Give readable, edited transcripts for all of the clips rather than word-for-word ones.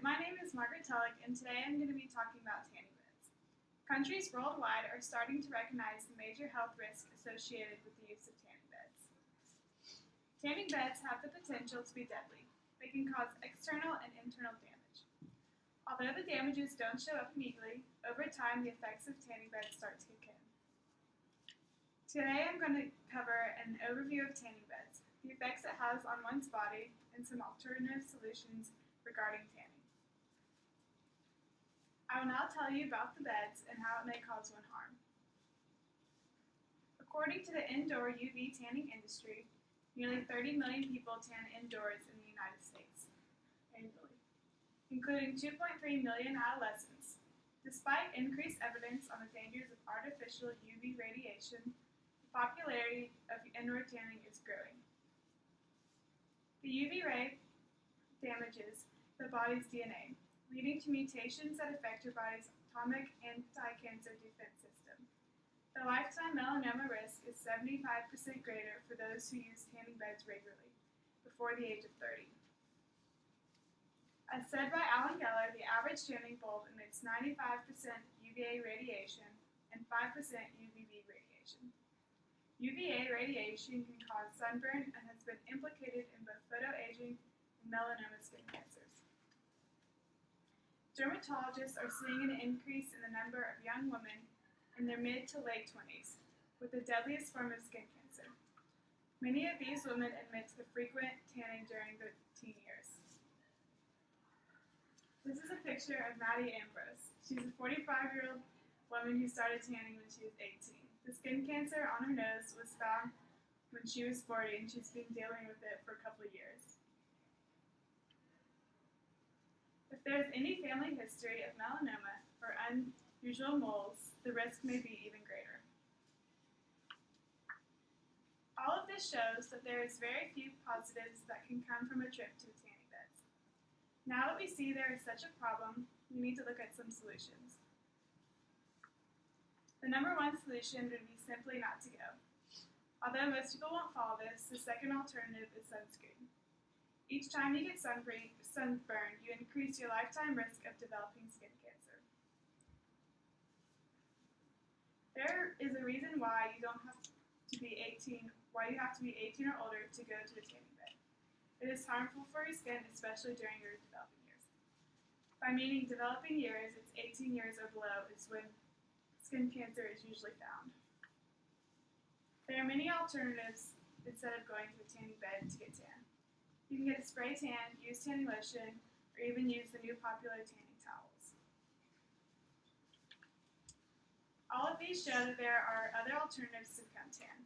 my name is Margaret, and today I'm going to be talking about tanning beds. Countries worldwide are starting to recognize the major health risks associated with the use of tanning beds. Tanning beds have the potential to be deadly. They can cause external and internal damage. Although the damages don't show up immediately, over time the effects of tanning beds start to kick in. Today I'm going to cover an overview of tanning beds, the effects it has on one's body, and some alternative solutions regarding tanning. I will now tell you about the beds and how it may cause one harm. According to the indoor UV tanning industry, nearly 30 million people tan indoors in the United States annually, including 2.3 million adolescents. Despite increased evidence on the dangers of artificial UV radiation, the popularity of indoor tanning is growing. The UV ray damages the body's DNA, leading to mutations that affect your body's atomic anti-cancer defense system. The lifetime melanoma risk is 75% greater for those who use tanning beds regularly, before the age of 30. As said by Alan Geller, the average tanning bulb emits 95% UVA radiation and 5% UVB radiation. UVA radiation can cause sunburn and has been implicated in both photoaging and melanoma skin cancers. Dermatologists are seeing an increase in the number of young women in their mid to late 20s with the deadliest form of skin cancer. Many of these women admit to the frequent tanning during their teen years. This is a picture of Maddie Ambrose. She's a 45-year-old woman who started tanning when she was 18. The skin cancer on her nose was found when she was 40, and she's been dealing with it for a couple of years. If there is any family history of melanoma or unusual moles, the risk may be even greater. All of this shows that there is very few positives that can come from a trip to the tanning beds. Now that we see there is such a problem, we need to look at some solutions. The number one solution would be simply not to go. Although most people won't follow this, the second alternative is sunscreen. Each time you get sunburned, you increase your lifetime risk of developing skin cancer. There is a reason why you have to be 18 or older to go to a tanning bed. It is harmful for your skin, especially during your developing years. By meaning developing years, it's 18 years or below is when skin cancer is usually found. There are many alternatives instead of going to a tanning bed to get tan. You can get a spray tan, use tanning lotion, or even use the new popular tanning towels. All of these show that there are other alternatives to become tan.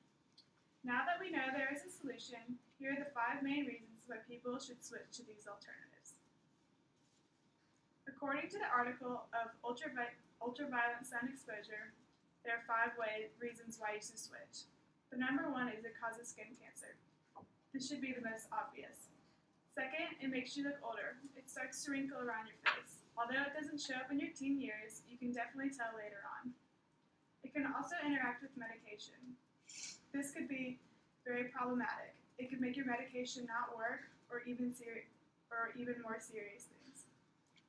Now that we know there is a solution, here are the 5 main reasons why people should switch to these alternatives. According to the article of ultraviolet sun exposure, there are 5 reasons why you should switch. The number 1 is it causes skin cancer. This should be the most obvious. Second, it makes you look older. It starts to wrinkle around your face. Although it doesn't show up in your teen years, you can definitely tell later on. It can also interact with medication. This could be very problematic. It could make your medication not work or even more serious things.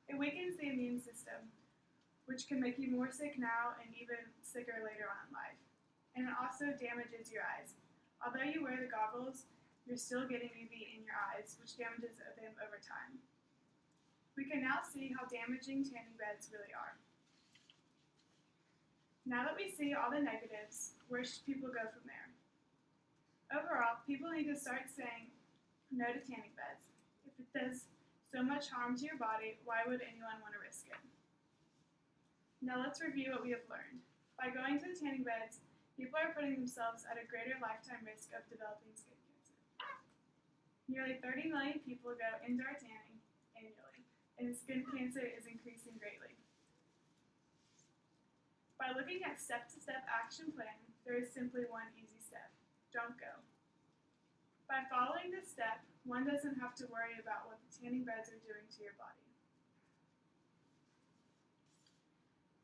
It weakens the immune system, which can make you more sick now and even sicker later on in life. And it also damages your eyes. Although you wear the goggles, you're still getting UV in your eyes, which damages them over time. We can now see how damaging tanning beds really are. Now that we see all the negatives, where should people go from there? Overall, people need to start saying no to tanning beds. If it does so much harm to your body, why would anyone want to risk it? Now let's review what we have learned. By going to the tanning beds, people are putting themselves at a greater lifetime risk of developing skin cancer. Nearly 30 million people go indoor tanning annually, and skin cancer is increasing greatly. By looking at step-to-step action plan, there is simply one easy step: don't go. By following this step, one doesn't have to worry about what the tanning beds are doing to your body.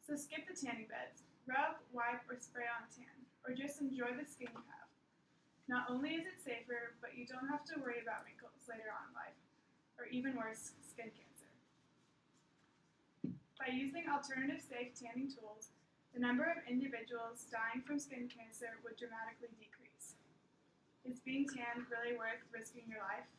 So skip the tanning beds. Rub, wipe, or spray on tan, or just enjoy the skin you have. Not only is it safer, but you don't have to worry about wrinkles later on in life, or even worse, skin cancer. By using alternative safe tanning tools, the number of individuals dying from skin cancer would dramatically decrease. Is being tanned really worth risking your life?